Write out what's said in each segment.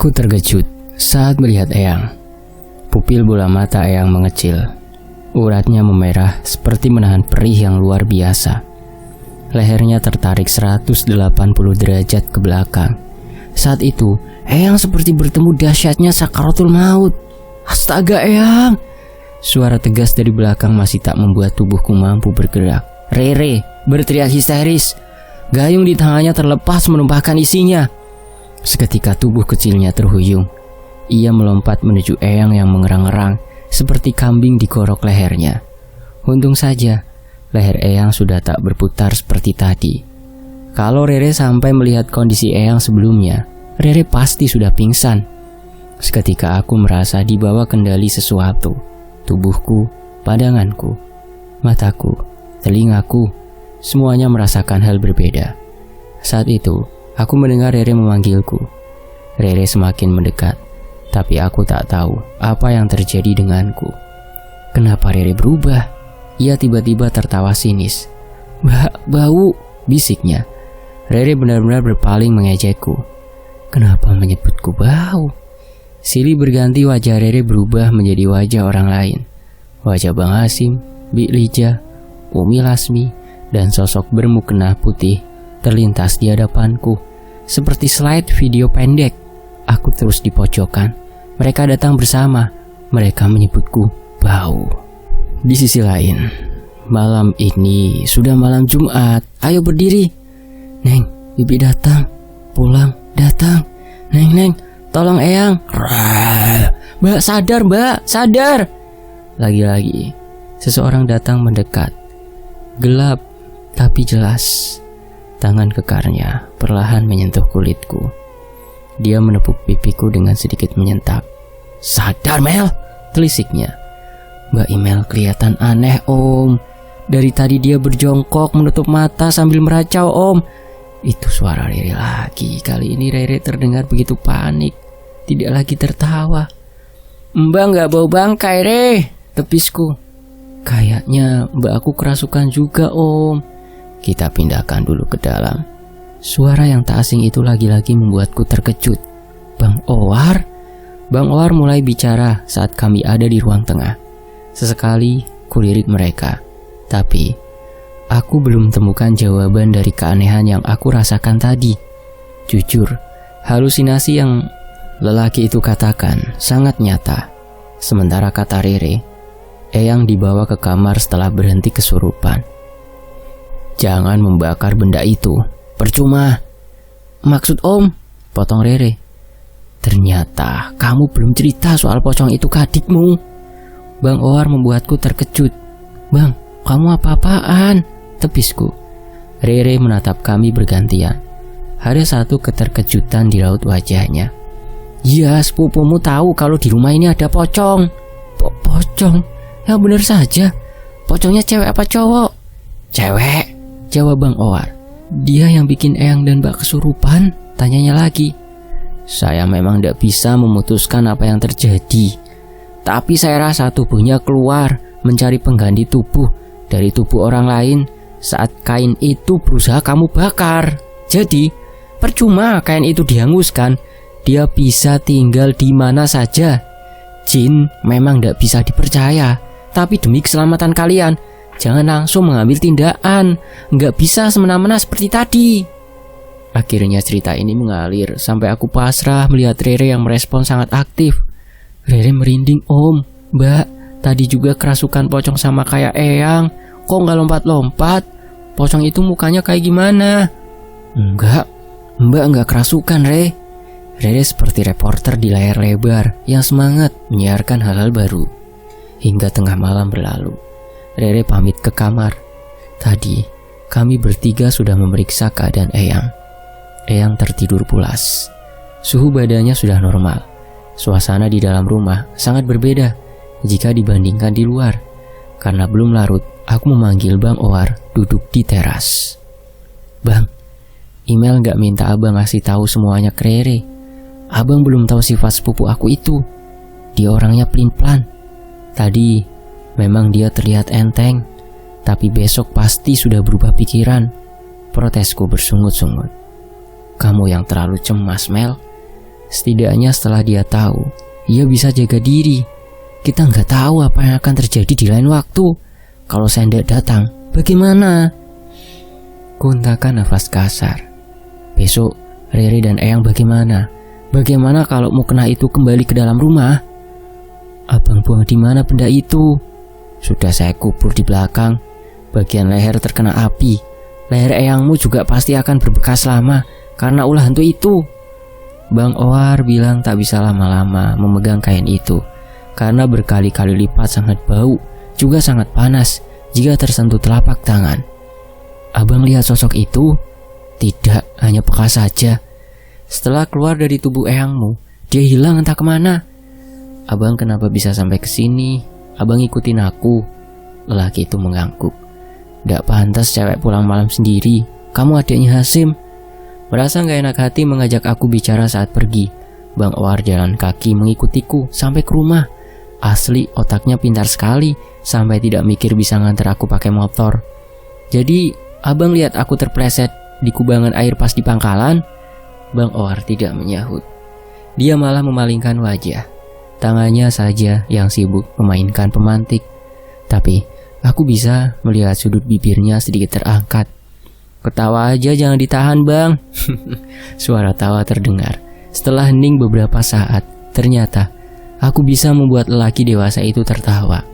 Aku terkejut saat melihat Eyang. Pupil bola mata Eyang mengecil. Uratnya memerah seperti menahan perih yang luar biasa. Lehernya tertarik 180 derajat ke belakang. Saat itu, Eyang seperti bertemu dahsyatnya sakaratul maut. Astaga Eyang! Suara tegas dari belakang masih tak membuat tubuhku mampu bergerak. Rere berteriak histeris. Gayung di tangannya terlepas menumpahkan isinya. Seketika tubuh kecilnya terhuyung. Ia melompat menuju Eyang yang mengerang-erang seperti kambing digorok lehernya. Untung saja leher Eyang sudah tak berputar seperti tadi. Kalau Rere sampai melihat kondisi Eyang sebelumnya, Rere pasti sudah pingsan. Seketika aku merasa dibawa kendali sesuatu. Tubuhku, pandanganku, mataku, telingaku, semuanya merasakan hal berbeda. Saat itu, aku mendengar Rere memanggilku. Rere semakin mendekat, tapi aku tak tahu apa yang terjadi denganku. Kenapa Rere berubah? Ia tiba-tiba tertawa sinis. Bau, bisiknya. Rere benar-benar berpaling mengejekku. Kenapa menyebutku bau? Silih berganti wajah Rere berubah menjadi wajah orang lain. Wajah Bang Hasim, Bik Lija, Umi Lasmi, dan sosok bermukena putih terlintas di hadapanku. Seperti slide video pendek. Aku terus di pojokan. Mereka datang bersama. Mereka menyebutku bau. Di sisi lain, malam ini sudah malam Jumat. Ayo berdiri. Neng, Bibi datang. Pulang, datang. Neng, tolong Eyang. Mbak, sadar mbak, sadar. Lagi-lagi, seseorang datang mendekat. Gelap, tapi jelas. Tangan kekarnya perlahan menyentuh kulitku. Dia menepuk pipiku dengan sedikit menyentak. Sadar Mel, telisiknya. Mbak Imel kelihatan aneh om. Dari tadi dia berjongkok menutup mata sambil meracau om. Itu suara Rere lagi. Kali ini Rere terdengar begitu panik. Tidak lagi tertawa. Mbak gak bau bangkai Re, tepisku. Kayaknya mbak aku kerasukan juga om. Kita pindahkan dulu ke dalam. Suara yang tak asing itu lagi-lagi membuatku terkejut. Bang Owar? Bang Owar mulai bicara saat kami ada di ruang tengah. Sesekali kulirik mereka. Tapi aku belum temukan jawaban dari keanehan yang aku rasakan tadi. Jujur, halusinasi yang lelaki itu katakan sangat nyata. Sementara kata Rere, Eyang dibawa ke kamar setelah berhenti kesurupan. Jangan membakar benda itu, percuma. Maksud om, potong Rere. Ternyata kamu belum cerita soal pocong itu ke adikmu. Bang Owar membuatku terkejut. Bang, kamu apa-apaan? Tepisku. Rere menatap kami bergantian. Ada satu keterkejutan di raut wajahnya. Iya, sepupumu tahu kalau di rumah ini ada pocong. Pocong? Ya benar saja. Pocongnya cewek apa cowok? Cewek, jawab Bang Owar. Dia yang bikin Eyang dan Mbak kesurupan? Tanyanya lagi. Saya memang tidak bisa memutuskan apa yang terjadi. Tapi saya rasa tubuhnya keluar mencari pengganti tubuh dari tubuh orang lain saat kain itu berusaha kamu bakar. Jadi, percuma kain itu dihanguskan. Dia bisa tinggal di mana saja. Jin memang tidak bisa dipercaya. Tapi demi keselamatan kalian, jangan langsung mengambil tindakan. Nggak bisa semena-mena seperti tadi. Akhirnya cerita ini mengalir sampai aku pasrah melihat Rere yang merespon sangat aktif. Rere merinding, om, mbak, tadi juga kerasukan pocong sama kayak Eyang. Kok nggak lompat-lompat? Pocong itu mukanya kayak gimana? Enggak, mbak nggak kerasukan, Re. Rere seperti reporter di layar lebar yang semangat menyiarkan hal-hal baru. Hingga tengah malam berlalu, Rere pamit ke kamar. Tadi, kami bertiga sudah memeriksa keadaan Eyang. Eyang tertidur pulas. Suhu badannya sudah normal. Suasana di dalam rumah sangat berbeda jika dibandingkan di luar. Karena belum larut, aku memanggil Bang Owar duduk di teras. Bang, Imel gak minta abang ngasih tahu semuanya ke Rere. Abang belum tahu sifat sepupu aku itu. Dia orangnya pelin-pelan. Tadi memang dia terlihat enteng, tapi besok pasti sudah berubah pikiran. Protesku bersungut-sungut. Kamu yang terlalu cemas, Mel. Setidaknya setelah dia tahu, ia bisa jaga diri. Kita nggak tahu apa yang akan terjadi di lain waktu. Kalau saya tidak datang, bagaimana? Kuhentakan nafas kasar. Besok, Rere dan Eyang bagaimana? Bagaimana kalau mukena itu kembali ke dalam rumah? Abang buang di mana benda itu? Sudah saya kubur di belakang. Bagian leher terkena api. Leher Eyangmu juga pasti akan berbekas lama karena ulah hantu itu. Bang Owar bilang tak bisa lama-lama memegang kain itu karena berkali-kali lipat sangat bau, juga sangat panas jika tersentuh telapak tangan. Abang lihat sosok itu? Tidak, hanya bekas saja. Setelah keluar dari tubuh Eyangmu, dia hilang entah kemana. Abang kenapa bisa sampai ke sini? Abang ikutin aku. Lelaki itu mengangguk. Gak pantas cewek pulang malam sendiri. Kamu adiknya Hasim. Merasa gak enak hati mengajak aku bicara saat pergi. Bang Owar jalan kaki mengikutiku sampai ke rumah. Asli otaknya pintar sekali, sampai tidak mikir bisa nganter aku pakai motor. Jadi abang lihat aku terpleset di kubangan air pas di pangkalan? Bang Owar tidak menyahut. Dia malah memalingkan wajah. Tangannya saja yang sibuk memainkan pemantik. Tapi aku bisa melihat sudut bibirnya sedikit terangkat. Ketawa aja jangan ditahan bang. Suara tawa terdengar. Setelah hening beberapa saat, ternyata aku bisa membuat lelaki dewasa itu tertawa.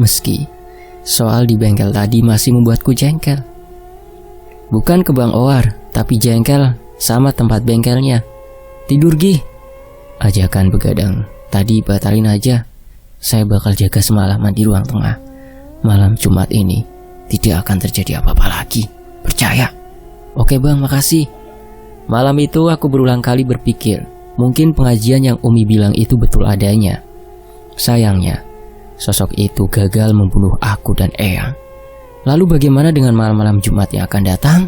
Meski soal di bengkel tadi masih membuatku jengkel. Bukan ke Bang Owar, tapi jengkel sama tempat bengkelnya. Tidur Gih. Ajakan begadang tadi batalin aja. Saya bakal jaga semalaman di ruang tengah. Malam Jumat ini tidak akan terjadi apa-apa lagi. Percaya. Oke bang, makasih. Malam itu aku berulang kali berpikir, mungkin pengajian yang Umi bilang itu betul adanya. Sayangnya, sosok itu gagal membunuh aku dan Eyang. Lalu bagaimana dengan malam-malam Jumat yang akan datang?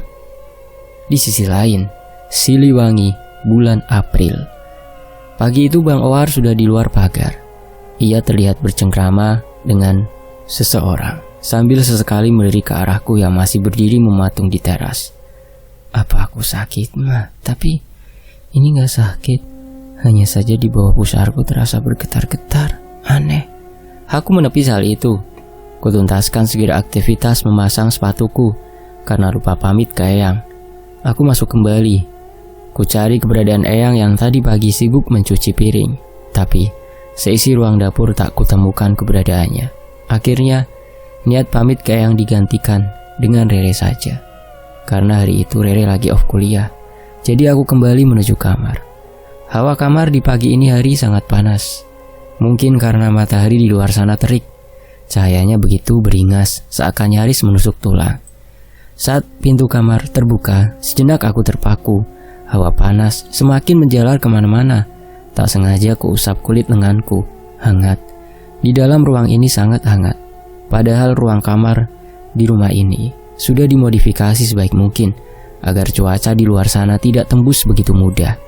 Di sisi lain, Siliwangi, bulan April. Pagi itu Bang Owar sudah di luar pagar. Ia terlihat bercengkrama dengan seseorang sambil sesekali melirik ke arahku yang masih berdiri mematung di teras. Apa aku sakit mah? Tapi ini gak sakit. Hanya saja di bawah pusarku terasa bergetar-getar. Aneh. Aku menepis hal itu. Kutuntaskan segala aktivitas memasang sepatuku karena lupa pamit ke Eyang. Aku masuk kembali. Ku cari keberadaan Eyang yang tadi pagi sibuk mencuci piring. Tapi seisi ruang dapur tak kutemukan keberadaannya. Akhirnya niat pamit ke Eyang digantikan dengan Rere saja. Karena hari itu Rere lagi off kuliah. Jadi aku kembali menuju kamar. Hawa kamar di pagi ini hari sangat panas. Mungkin karena matahari di luar sana terik. Cahayanya begitu beringas, seakan nyaris menusuk tulang. Saat pintu kamar terbuka, sejenak aku terpaku. Hawa panas semakin menjalar kemana-mana. Tak sengaja kuusap kulit lenganku. Hangat. Di dalam ruang ini sangat hangat. Padahal ruang kamar di rumah ini sudah dimodifikasi sebaik mungkin agar cuaca di luar sana tidak tembus begitu mudah.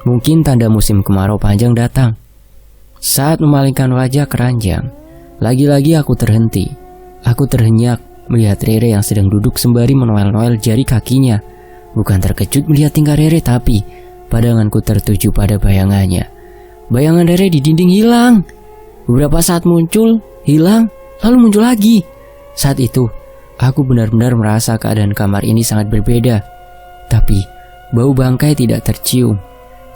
Mungkin tanda musim kemarau panjang datang. Saat memalingkan wajah ke ranjang, lagi-lagi aku terhenti. Aku terhenyak melihat Rere yang sedang duduk sembari menoel-noel jari kakinya. Bukan terkejut melihat tingkah Rere, tapi pandanganku tertuju pada bayangannya. Bayangan Rere di dinding hilang. Beberapa saat muncul, hilang, lalu muncul lagi. Saat itu, aku benar-benar merasa keadaan kamar ini sangat berbeda. Tapi, bau bangkai tidak tercium.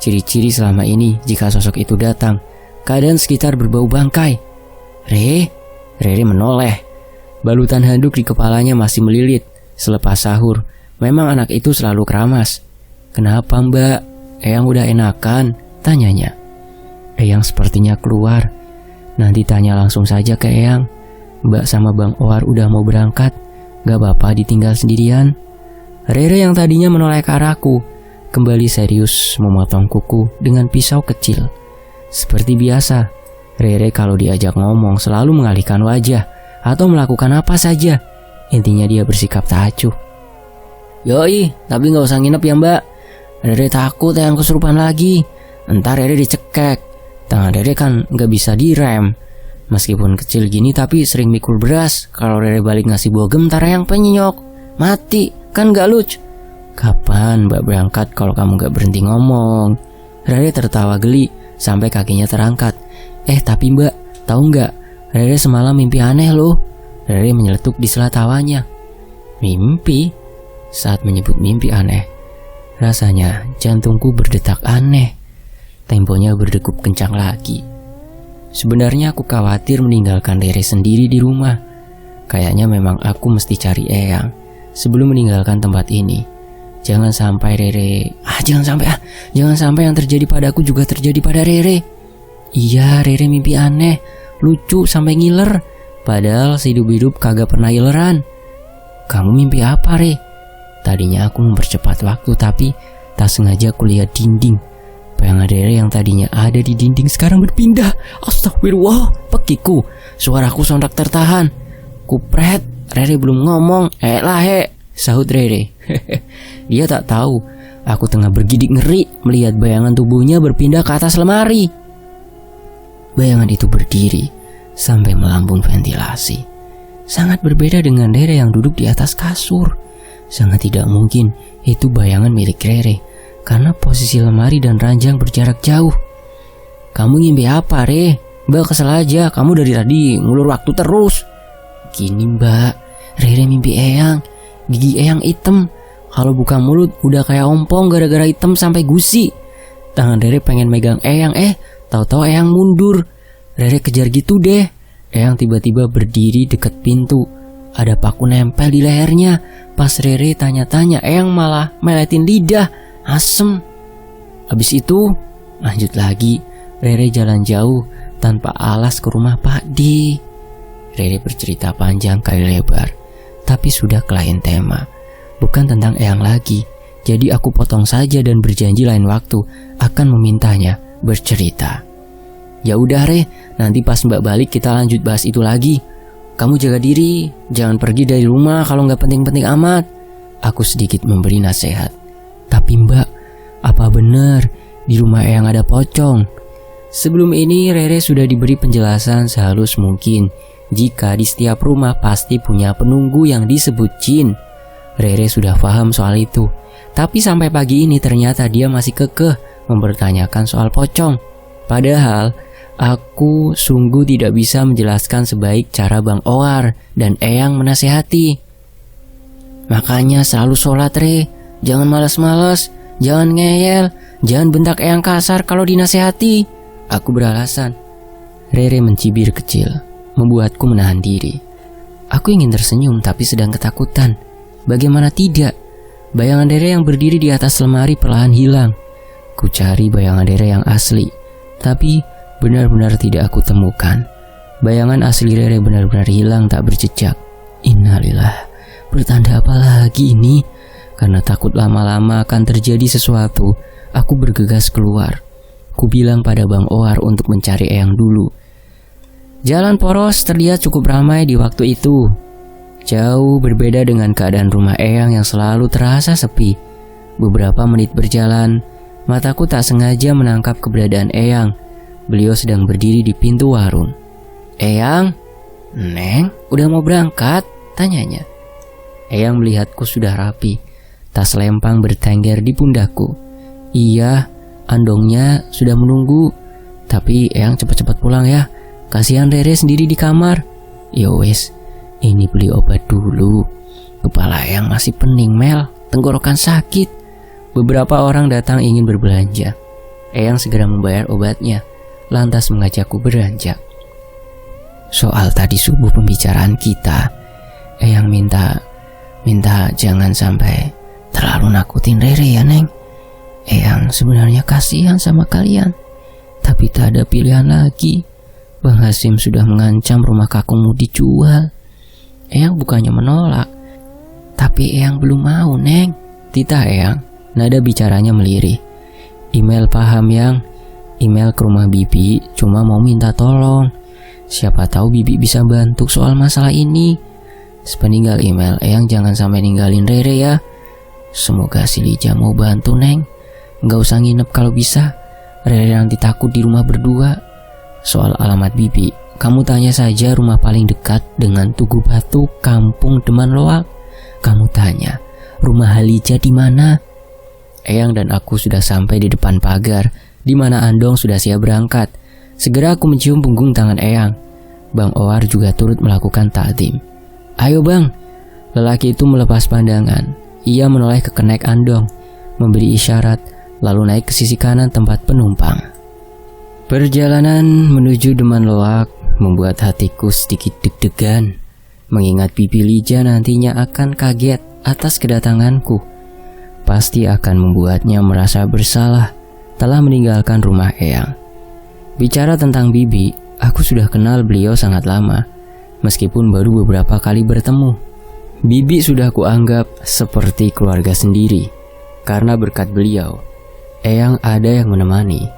Ciri-ciri selama ini jika sosok itu datang, keadaan sekitar berbau bangkai. Rere menoleh. Balutan handuk di kepalanya masih melilit. Selepas sahur, memang anak itu selalu keramas. Kenapa mbak? Eyang udah enakan? Tanyanya. Eyang sepertinya keluar. Nanti tanya langsung saja ke Eyang. Mbak sama Bang Owar udah mau berangkat. Gak apa-apa ditinggal sendirian. Rere yang tadinya menoleh ke arahku kembali serius memotong kuku dengan pisau kecil. Seperti biasa, Rere kalau diajak ngomong selalu mengalihkan wajah atau melakukan apa saja. Intinya dia bersikap tak acuh. Yoi, tapi gak usah nginep ya mbak. Rere takut yang kesurupan lagi. Entar Rere dicekek. Tangan Rere kan gak bisa direm. Meskipun kecil gini tapi sering mikul beras. Kalau Rere balik ngasih bogem ntar yang penyok. Mati, kan gak lucu. Kapan mbak berangkat kalau kamu gak berhenti ngomong? Rere tertawa geli sampai kakinya terangkat. Tapi Mbak, tahu nggak? Rere semalam mimpi aneh loh. Rere menyeletuk di sela tawanya. Mimpi? Saat menyebut mimpi aneh, rasanya jantungku berdetak aneh. Temponya berdegup kencang lagi. Sebenarnya aku khawatir meninggalkan Rere sendiri di rumah. Kayaknya memang aku mesti cari Eyang sebelum meninggalkan tempat ini. Jangan sampai Jangan sampai yang terjadi padaku juga terjadi pada Rere. Iya, Rere mimpi aneh, lucu sampai ngiler. Padahal sehidup-hidup kagak pernah ileran. Kamu mimpi apa, Re? Tadinya aku mempercepat waktu, tapi tak sengaja aku lihat dinding. Bayangan Rere yang tadinya ada di dinding sekarang berpindah. Astagfirullah, pekiku. Suaraku sontak tertahan. Kupret, Rere belum ngomong. Sahut Rere. Dia tak tahu aku tengah bergidik ngeri melihat bayangan tubuhnya berpindah ke atas lemari. Bayangan itu berdiri sampai melambung ventilasi. Sangat berbeda dengan Rere yang duduk di atas kasur. Sangat tidak mungkin itu bayangan milik Rere, karena posisi lemari dan ranjang berjarak jauh. Kamu ngimpi apa, Re? Mbak kesel aja, kamu dari tadi ngulur waktu terus. Gini Mbak, Rere mimpi Eyang. Gigi Eyang hitam. Kalau buka mulut udah kayak ompong gara-gara hitam sampai gusi. Tangan Rere pengen megang Eyang, tahu-tahu Eyang mundur. Rere kejar gitu deh. Eyang tiba-tiba berdiri dekat pintu. Ada paku nempel di lehernya. Pas Rere tanya-tanya, Eyang malah meletin lidah. Asem. Habis itu, lanjut lagi. Rere jalan jauh tanpa alas ke rumah Pak D. Rere bercerita panjang kali lebar, tapi sudah ke lain tema. Bukan tentang Eyang lagi. Jadi aku potong saja dan berjanji lain waktu akan memintanya bercerita. Ya udah Re, nanti pas Mbak balik kita lanjut bahas itu lagi. Kamu jaga diri, jangan pergi dari rumah kalau nggak penting-penting amat. Aku sedikit memberi nasihat. Tapi Mbak, apa benar di rumah Eyang ada pocong? Sebelum ini Rere sudah diberi penjelasan sehalus mungkin. Jika di setiap rumah pasti punya penunggu yang disebut jin. Rere sudah paham soal itu. Tapi sampai pagi ini ternyata dia masih kekeh mempertanyakan soal pocong. Padahal aku sungguh tidak bisa menjelaskan sebaik cara Bang Owar dan Eyang menasehati. Makanya selalu sholat Re, jangan malas-malas, jangan ngeyel, jangan bentak Eyang kasar kalau dinasehati. Aku beralasan. Rere mencibir kecil, membuatku menahan diri. Aku ingin tersenyum tapi sedang ketakutan. Bagaimana tidak? Bayangan Rere yang berdiri di atas lemari perlahan hilang. Ku cari bayangan Rere yang asli, tapi benar-benar tidak aku temukan. Bayangan asli Rere benar-benar hilang tak berjejak. Innalillah, pertanda apa lagi ini? Karena takut lama-lama akan terjadi sesuatu, aku bergegas keluar. Ku bilang pada Bang Owar untuk mencari Eyang dulu. Jalan poros terlihat cukup ramai di waktu itu. Jauh berbeda dengan keadaan rumah Eyang yang selalu terasa sepi. Beberapa menit berjalan, mataku tak sengaja menangkap keberadaan Eyang. Beliau sedang berdiri di pintu warung. Eyang? Neng, udah mau berangkat? Tanyanya. Eyang melihatku sudah rapi. Tas lempang bertengger di pundakku. Iya, andongnya sudah menunggu. Tapi Eyang cepat-cepat pulang ya. Kasihan Rere sendiri di kamar. Yowes, ini beli obat dulu. Kepala Eyang masih pening Mel, tenggorokan sakit. Beberapa orang datang ingin berbelanja. Eyang segera membayar obatnya, lantas mengajakku beranjak. Soal tadi subuh pembicaraan kita, Eyang minta jangan sampai terlalu nakutin Rere ya Neng. Eyang sebenarnya kasihan sama kalian, tapi tak ada pilihan lagi. Bang Hasim sudah mengancam rumah kakungmu dijual. Eyang bukannya menolak, tapi Eyang belum mau Neng. Titah Eyang, nada bicaranya melirih. Email paham Yang, email ke rumah Bibi cuma mau minta tolong. Siapa tahu Bibi bisa bantu soal masalah ini. Sepeninggal email, Eyang jangan sampai ninggalin Rere ya. Semoga si Lija mau bantu Neng. Nggak usah nginep kalau bisa. Rere nanti takut di rumah berdua. Soal alamat Bibi, kamu tanya saja rumah paling dekat dengan Tugu Batu, Kampung Deman Loak. Kamu tanya, rumah Halija di mana? Eyang dan aku sudah sampai di depan pagar di mana Andong sudah siap berangkat. Segera aku mencium punggung tangan Eyang. Bang Owar juga turut melakukan takdim. "Ayo bang." Lelaki itu melepas pandangan. Ia menoleh ke kenek Andong, memberi isyarat, lalu naik ke sisi kanan tempat penumpang. Perjalanan menuju Deman Loak membuat hatiku sedikit deg-degan, mengingat Bibi Lija nantinya akan kaget atas kedatanganku. Pasti akan membuatnya merasa bersalah telah meninggalkan rumah Eyang. Bicara tentang Bibi, aku sudah kenal beliau sangat lama, meskipun baru beberapa kali bertemu. Bibi sudah kuanggap seperti keluarga sendiri, karena berkat beliau, Eyang ada yang menemani,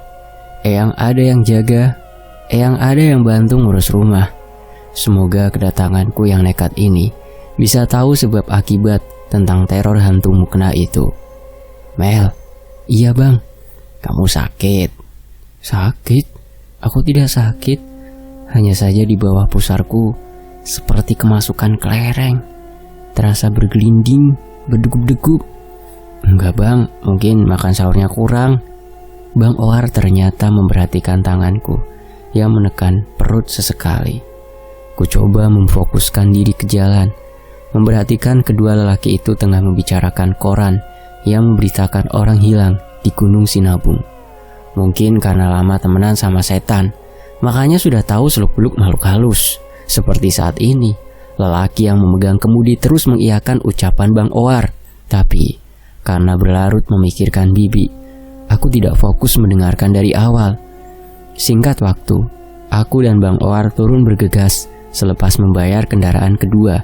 Eyang ada yang jaga, Eyang ada yang bantu ngurus rumah. Semoga kedatanganku yang nekat ini bisa tahu sebab akibat tentang teror hantu mukena itu. "Mel." "Iya bang." "Kamu sakit?" "Sakit? Aku tidak sakit. Hanya saja di bawah pusarku seperti kemasukan kelereng. Terasa bergelinding, berdegup-degup." "Enggak bang, mungkin makan sahurnya kurang." Bang Owar ternyata memperhatikan tanganku yang menekan perut sesekali. Ku coba memfokuskan diri ke jalan, memperhatikan kedua lelaki itu tengah membicarakan koran yang memberitakan orang hilang di Gunung Sinabung. Mungkin karena lama temenan sama setan, makanya sudah tahu seluk-beluk makhluk halus. Seperti saat ini, lelaki yang memegang kemudi terus mengiyakan ucapan Bang Owar. Tapi, karena berlarut memikirkan Bibi, aku tidak fokus mendengarkan dari awal. Singkat waktu, aku dan Bang Owar turun bergegas selepas membayar kendaraan kedua.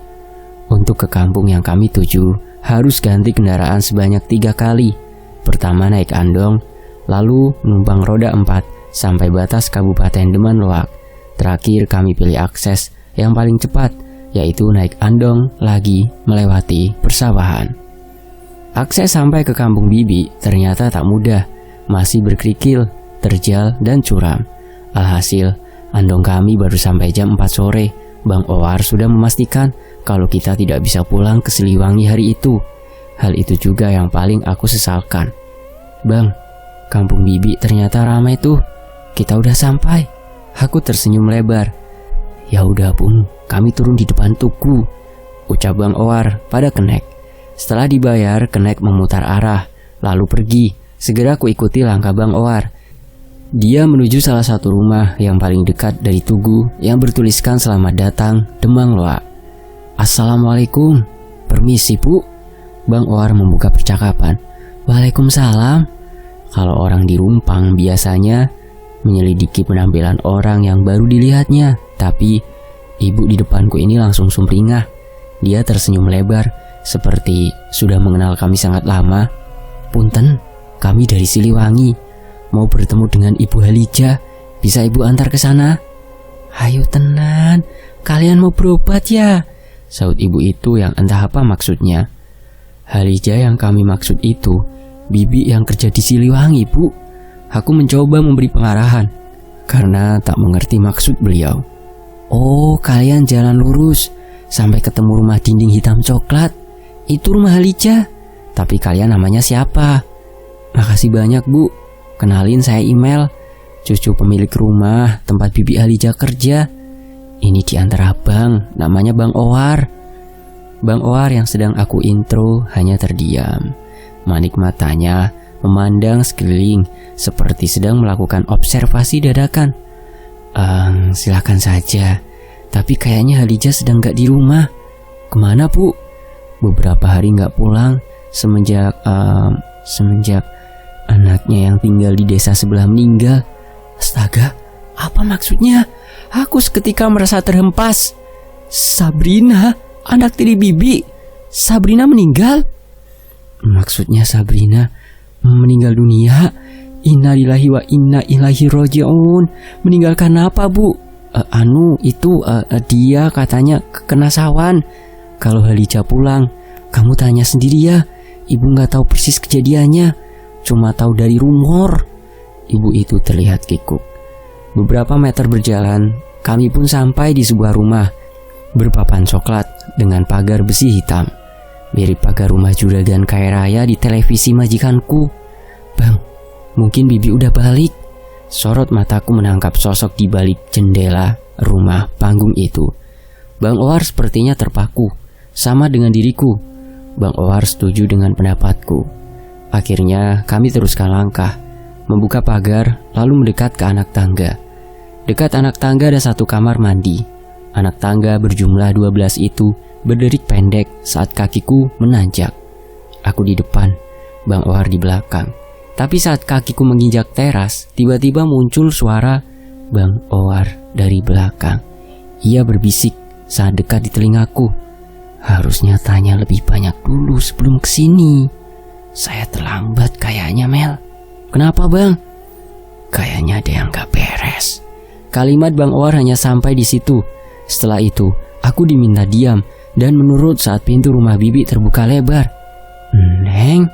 Untuk ke kampung yang kami tuju, harus ganti kendaraan sebanyak 3 kali. Pertama naik Andong, lalu menumpang roda 4 sampai batas Kabupaten Deman Loak. Terakhir kami pilih akses yang paling cepat, yaitu naik Andong lagi melewati persawahan. Akses sampai ke kampung Bibi ternyata tak mudah, masih berkerikil, terjal, dan curam. Alhasil, Andong kami baru sampai jam 4 sore. Bang Owar sudah memastikan kalau kita tidak bisa pulang ke Siliwangi hari itu. Hal itu juga yang paling aku sesalkan. "Bang, kampung Bibi ternyata ramai tuh. Kita udah sampai." Aku tersenyum lebar. "Ya udah pun, kami turun di depan tugu," ucap Bang Owar pada kenek. Setelah dibayar, kenek memutar arah, lalu pergi. Segera ku ikuti langkah Bang Owar. Dia menuju salah satu rumah yang paling dekat dari tugu yang bertuliskan "Selamat datang Demang Loak." "Assalamualaikum." "Permisi Bu." Bang Owar membuka percakapan. "Waalaikumsalam." Kalau orang di Rumpang biasanya menyelidiki penampilan orang yang baru dilihatnya, tapi ibu di depanku ini langsung sumringah. Dia tersenyum lebar, seperti sudah mengenal kami sangat lama. "Punten, kami dari Siliwangi. Mau bertemu dengan Ibu Halija. Bisa Ibu antar ke sana?" "Hayo tenan, kalian mau berobat ya?" saut ibu itu yang entah apa maksudnya. "Halija yang kami maksud itu Bibi yang kerja di Siliwangi, Bu." Aku mencoba memberi pengarahan karena tak mengerti maksud beliau. "Oh, kalian jalan lurus sampai ketemu rumah dinding hitam coklat. Itu rumah Halija. Tapi kalian namanya siapa?" "Makasih banyak Bu. Kenalin, saya Email, cucu pemilik rumah tempat Bibi Halija kerja. Ini di antara abang, namanya Bang Owar." Bang Owar yang sedang aku intro hanya terdiam. Manik matanya memandang sekeliling seperti sedang melakukan observasi dadakan. Silakan saja. Tapi kayaknya Halija sedang gak di rumah." "Kemana Bu?" "Beberapa hari gak pulang semenjak anaknya yang tinggal di desa sebelah meninggal." "Astaga, apa maksudnya?" Aku seketika merasa terhempas. "Sabrina, anak tiri Bibi. Sabrina meninggal?" "Maksudnya Sabrina meninggal dunia? Innalillahi wa inna ilaihi raji'un. Meninggalkan apa Bu?" Dia katanya kena sawan. Kalau Halija pulang, kamu tanya sendiri ya. Ibu gak tahu persis kejadiannya, cuma tahu dari rumor." Ibu itu terlihat kikuk. Beberapa meter berjalan, kami pun sampai di sebuah rumah berpapan coklat dengan pagar besi hitam, mirip pagar rumah juragan kaya raya di televisi majikanku. "Bang, Mungkin Bibi udah balik. Sorot mataku menangkap sosok di balik jendela rumah panggung itu. Bang Owar sepertinya terpaku, sama dengan diriku. Bang Owar setuju dengan pendapatku. Akhirnya kami teruskan langkah, membuka pagar lalu mendekat ke anak tangga. Dekat anak tangga ada satu kamar mandi. Anak tangga berjumlah 12 itu berderik pendek saat kakiku menanjak. Aku di depan, Bang Owar di belakang. Tapi saat kakiku menginjak teras, tiba-tiba muncul suara Bang Owar dari belakang. Ia berbisik saat dekat di telingaku. Harusnya tanya lebih banyak dulu sebelum kesini. Saya terlambat kayaknya, Mel. Kenapa, Bang? Kayaknya ada yang gak beres. Kalimat Bang Owar hanya sampai di situ. Setelah itu, aku diminta diam dan menurut saat pintu rumah Bibi terbuka lebar. Neng,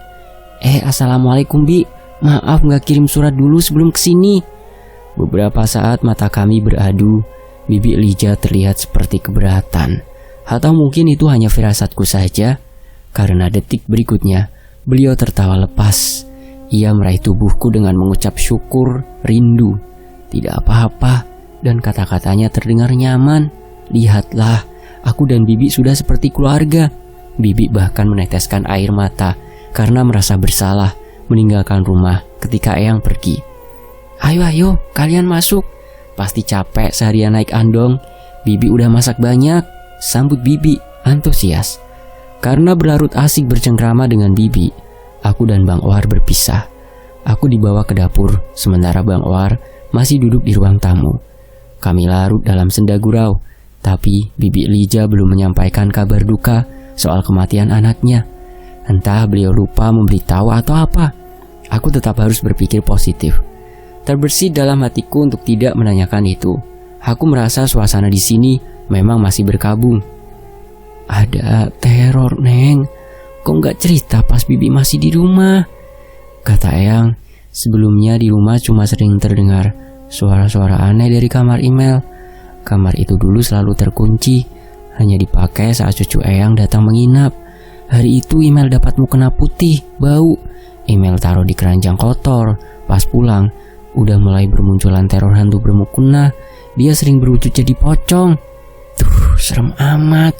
assalamualaikum Bi. Maaf gak kirim surat dulu sebelum kesini. Beberapa saat mata kami beradu. Bibi Lija terlihat seperti keberatan. Atau mungkin itu hanya firasatku saja. Karena detik berikutnya, beliau tertawa lepas. Ia meraih tubuhku dengan mengucap syukur, rindu. Tidak apa-apa, dan kata-katanya terdengar nyaman. Lihatlah, aku dan Bibi sudah seperti keluarga. Bibi bahkan meneteskan air mata karena merasa bersalah meninggalkan rumah ketika Eyang pergi. Ayo, kalian masuk. Pasti capek seharian naik andong. Bibi udah masak banyak, sambut Bibi antusias. Karena berlarut asik bercengkrama dengan Bibi, aku dan Bang Owar berpisah. Aku dibawa ke dapur, sementara Bang Owar masih duduk di ruang tamu. Kami larut dalam senda gurau, tapi Bibi Lija belum menyampaikan kabar duka soal kematian anaknya. Entah beliau lupa memberitahu atau apa. Aku tetap harus berpikir positif. Terbersit dalam hatiku untuk tidak menanyakan itu. Aku merasa suasana di sini memang masih berkabung. Ada teror, Neng. Kok nggak cerita pas Bibi masih di rumah? Kata Eyang. Sebelumnya di rumah cuma sering terdengar suara-suara aneh dari kamar Email. Kamar itu dulu selalu terkunci, hanya dipakai saat cucu Eyang datang menginap. Hari itu Email dapat mukena putih, bau. Email taruh di keranjang kotor. Pas pulang, udah mulai bermunculan teror hantu bermukena. Dia sering berwujud jadi pocong. Serem amat.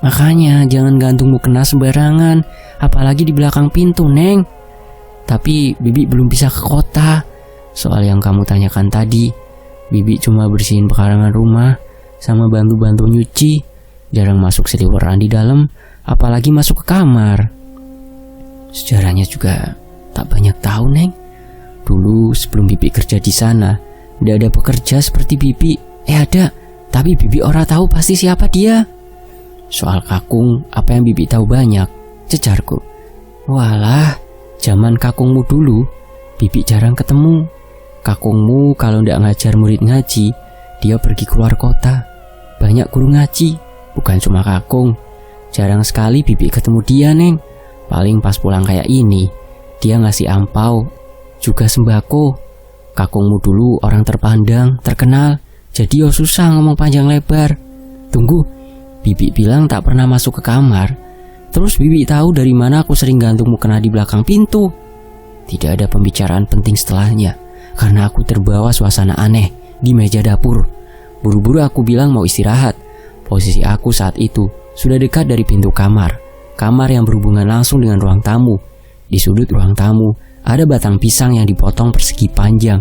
Makanya jangan gantung mukena sembarangan, apalagi di belakang pintu, Neng. Tapi Bibi belum bisa ke kota. Soal yang kamu tanyakan tadi, Bibi cuma bersihin pekarangan rumah sama bantu-bantu nyuci. Jarang masuk seliweran di dalam, apalagi masuk ke kamar. Sejarahnya juga tak banyak tahu, Neng. Dulu sebelum Bibi kerja di sana, tidak ada pekerja seperti Bibi. Ada, tapi Bibi ora tahu pasti siapa dia. Soal kakung, apa yang Bibi tahu banyak, cecarku. Walah, zaman kakungmu dulu, Bibi jarang ketemu. Kakungmu kalau ndak ngajar murid ngaji, dia pergi keluar kota. Banyak guru ngaji, bukan cuma kakung. Jarang sekali Bibi ketemu dia, Neng. Paling pas pulang kayak ini, dia ngasih ampau, juga sembako. Kakungmu dulu orang terpandang, terkenal, jadi susah ngomong panjang lebar. Tunggu, Bibi bilang tak pernah masuk ke kamar. Terus Bibi tahu dari mana aku sering gantung mukena di belakang pintu? Tidak ada pembicaraan penting setelahnya, karena aku terbawa suasana aneh di meja dapur. Buru-buru aku bilang mau istirahat. Posisi aku saat itu sudah dekat dari pintu kamar. Kamar yang berhubungan langsung dengan ruang tamu. Di sudut ruang tamu ada batang pisang yang dipotong persegi panjang,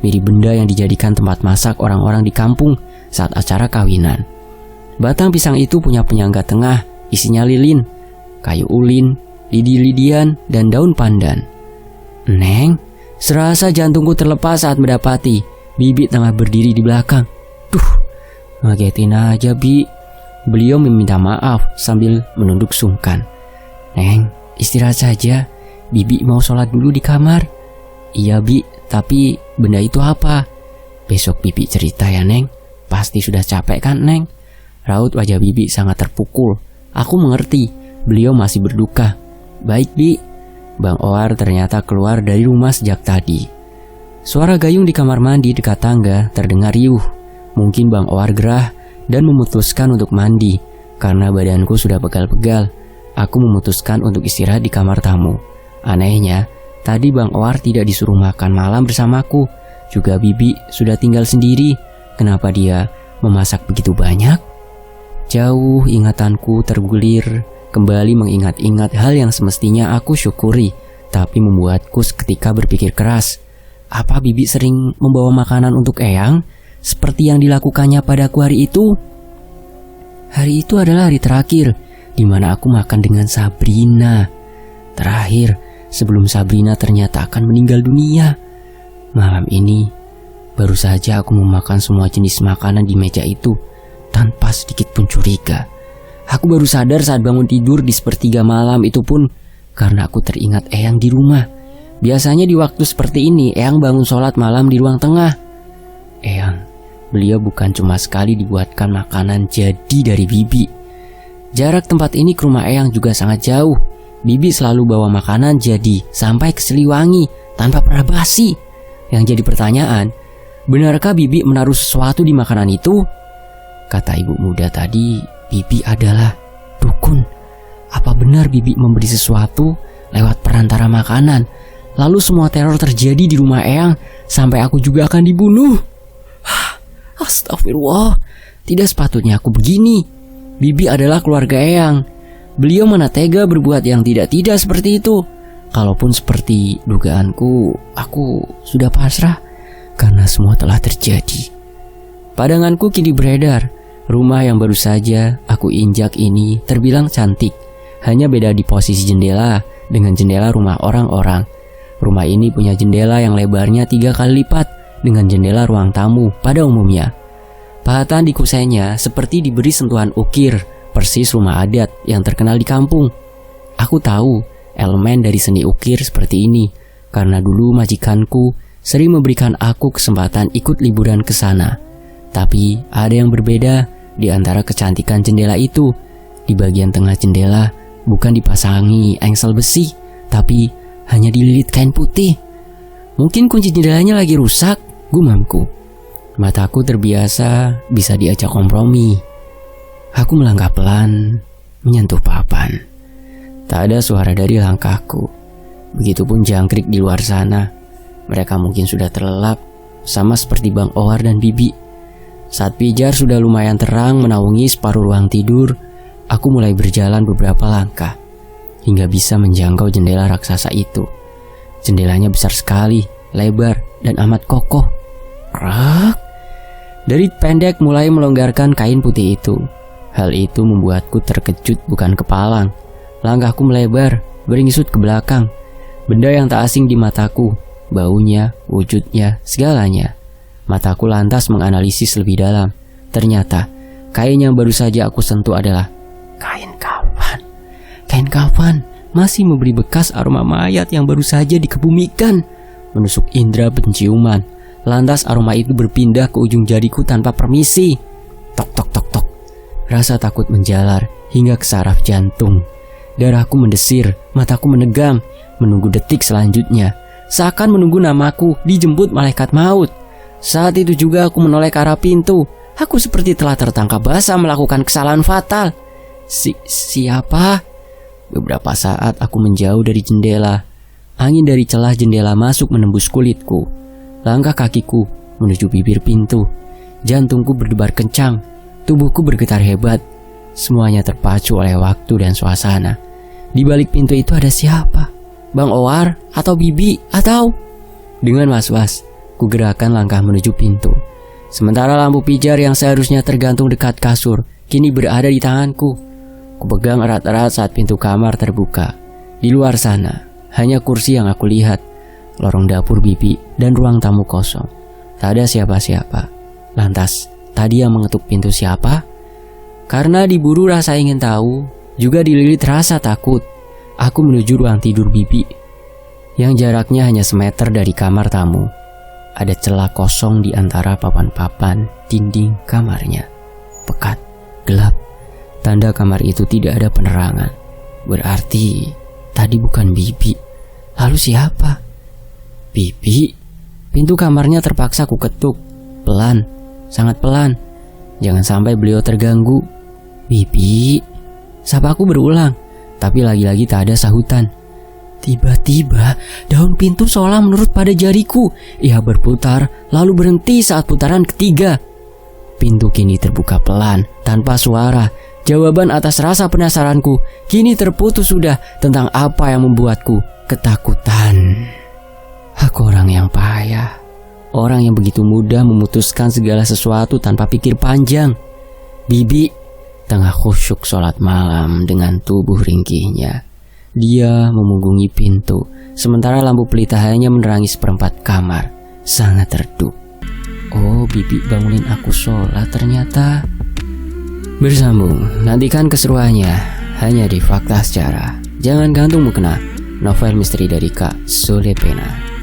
mirip benda yang dijadikan tempat masak orang-orang di kampung saat acara kawinan. Batang pisang itu punya penyangga tengah, isinya lilin, kayu ulin, lidi-lidian, dan daun pandan. Neng, serasa jantungku terlepas saat mendapati Bibi tengah berdiri di belakang. Ngagetin aja, Bi. Beliau meminta maaf sambil menunduk sungkan. Neng, istirahat saja. Bibi mau sholat dulu di kamar. Iya, Bi, tapi benda itu apa? Besok Bibi cerita ya, Neng. Pasti sudah capek kan, Neng? Raut wajah Bibi sangat terpukul. Aku mengerti, beliau masih berduka. Baik, Bi. Bang Owar ternyata keluar dari rumah sejak tadi. Suara gayung di kamar mandi dekat tangga terdengar riuh. Mungkin Bang Owar gerah dan memutuskan untuk mandi. Karena badanku sudah pegal-pegal, aku memutuskan untuk istirahat di kamar tamu. Anehnya, Tadi Bang Owar tidak disuruh makan malam bersamaku. Juga Bibi sudah tinggal sendiri. Kenapa dia memasak begitu banyak? Jauh ingatanku tergulir, kembali mengingat-ingat hal yang semestinya aku syukuri, tapi membuatku seketika berpikir keras. Apa Bibi sering membawa makanan untuk Eyang, seperti yang dilakukannya padaku hari itu? Hari itu adalah hari terakhir, di mana aku makan dengan Sabrina. Terakhir, sebelum Sabrina ternyata akan meninggal dunia. Malam ini, baru saja aku memakan semua jenis makanan di meja itu, tanpa sedikit pun curiga. Aku baru sadar saat bangun tidur di sepertiga malam itu pun, karena aku teringat Eyang di rumah. Biasanya di waktu seperti ini, Eyang bangun sholat malam di ruang tengah. Eyang, beliau bukan cuma sekali dibuatkan makanan jadi dari Bibi. Jarak tempat ini ke rumah Eyang juga sangat jauh. Bibi selalu bawa makanan jadi sampai ke Siliwangi tanpa pernah basi. Yang jadi pertanyaan, benarkah Bibi menaruh sesuatu di makanan itu? Kata ibu muda tadi, Bibi adalah dukun. Apa benar Bibi memberi sesuatu lewat perantara makanan, lalu semua teror terjadi di rumah Eyang sampai aku juga akan dibunuh? Astagfirullah, tidak sepatutnya aku begini. Bibi adalah keluarga Eyang. Beliau mana tega berbuat yang tidak-tidak seperti itu. Kalaupun seperti dugaanku, aku sudah pasrah karena semua telah terjadi. Pandanganku kini beredar. Rumah yang baru saja aku injak ini terbilang cantik. Hanya beda di posisi jendela dengan jendela rumah orang-orang. Rumah ini punya jendela yang lebarnya 3 kali lipat dengan jendela ruang tamu pada umumnya. Pahatan di kusainya seperti diberi sentuhan ukir, persis rumah adat yang terkenal di kampung. Aku tahu elemen dari seni ukir seperti ini karena dulu majikanku sering memberikan aku kesempatan ikut liburan ke sana. Tapi ada yang berbeda di antara kecantikan jendela itu. Di bagian tengah jendela bukan dipasangi engsel besi, tapi hanya dililit kain putih. Mungkin kunci jendelanya lagi rusak, gumamku. Mataku terbiasa bisa diajak kompromi. Aku melangkah pelan, menyentuh papan. Tak ada suara dari langkahku. Begitupun jangkrik di luar sana. Mereka mungkin sudah terlelap, sama seperti Bang Owar dan Bibi. Saat pijar sudah lumayan terang menaungi separuh ruang tidur, aku mulai berjalan beberapa langkah, hingga bisa menjangkau jendela raksasa itu. Jendelanya besar sekali, lebar, dan amat kokoh. Krak! Dari pendek mulai melonggarkan kain putih itu. Hal itu membuatku terkejut bukan kepalang. Langkahku melebar, beringisut ke belakang. Benda yang tak asing di mataku, baunya, wujudnya, segalanya. Mataku lantas menganalisis lebih dalam. Ternyata, kain yang baru saja aku sentuh adalah kain kafan. Kain kafan masih memberi bekas aroma mayat yang baru saja dikebumikan. Menusuk indera penciuman. Lantas aroma itu berpindah ke ujung jariku tanpa permisi. Tok tok tok tok. Rasa takut menjalar hingga ke saraf jantung. Darahku mendesir, mataku menegang, menunggu detik selanjutnya. Seakan menunggu namaku dijemput malaikat maut. Saat itu juga aku menoleh ke arah pintu. Aku seperti telah tertangkap basah melakukan kesalahan fatal. Siapa? Beberapa saat aku menjauh dari jendela. Angin dari celah jendela masuk menembus kulitku. Langkah kakiku menuju bibir pintu. Jantungku berdebar kencang. Tubuhku bergetar hebat. Semuanya terpacu oleh waktu dan suasana. Di balik pintu itu ada siapa? Bang Owar atau Bibi atau? Dengan was-was, ku gerakan langkah menuju pintu. Sementara lampu pijar yang seharusnya tergantung dekat kasur kini berada di tanganku. Ku pegang erat-erat saat pintu kamar terbuka. Di luar sana, hanya kursi yang aku lihat, lorong dapur Bibi dan ruang tamu kosong. Tak ada siapa-siapa. Lantas, tadi yang mengetuk pintu siapa? Karena diburu rasa ingin tahu, juga dililit rasa takut, aku menuju ruang tidur Bibi, yang jaraknya hanya semeter dari kamar tamu. Ada celah kosong di antara papan-papan dinding kamarnya. Pekat, gelap. Tanda kamar itu tidak ada penerangan. Berarti tadi bukan Bibi. Lalu siapa? Bibi. Pintu kamarnya terpaksa ku ketuk. Pelan, sangat pelan. Jangan sampai beliau terganggu. Bibi. Sapaku berulang, tapi lagi-lagi tak ada sahutan. Tiba-tiba daun pintu seolah menurut pada jariku. Ia berputar lalu berhenti saat putaran ketiga. Pintu kini terbuka pelan tanpa suara. Jawaban atas rasa penasaranku kini terputus sudah tentang apa yang membuatku ketakutan. Aku orang yang payah. Orang yang begitu mudah memutuskan segala sesuatu tanpa pikir panjang. Bibi tengah khusyuk sholat malam dengan tubuh ringkihnya. Dia memunggungi pintu, sementara lampu pelita hanya menerangi seperempat kamar. Sangat redup. Oh, Bibi bangunin aku sholat ternyata. Bersambung, nantikan keseruannya hanya di Fakta Sejarah. Jangan gantung mukena. Novel misteri dari Kak Sule Pena.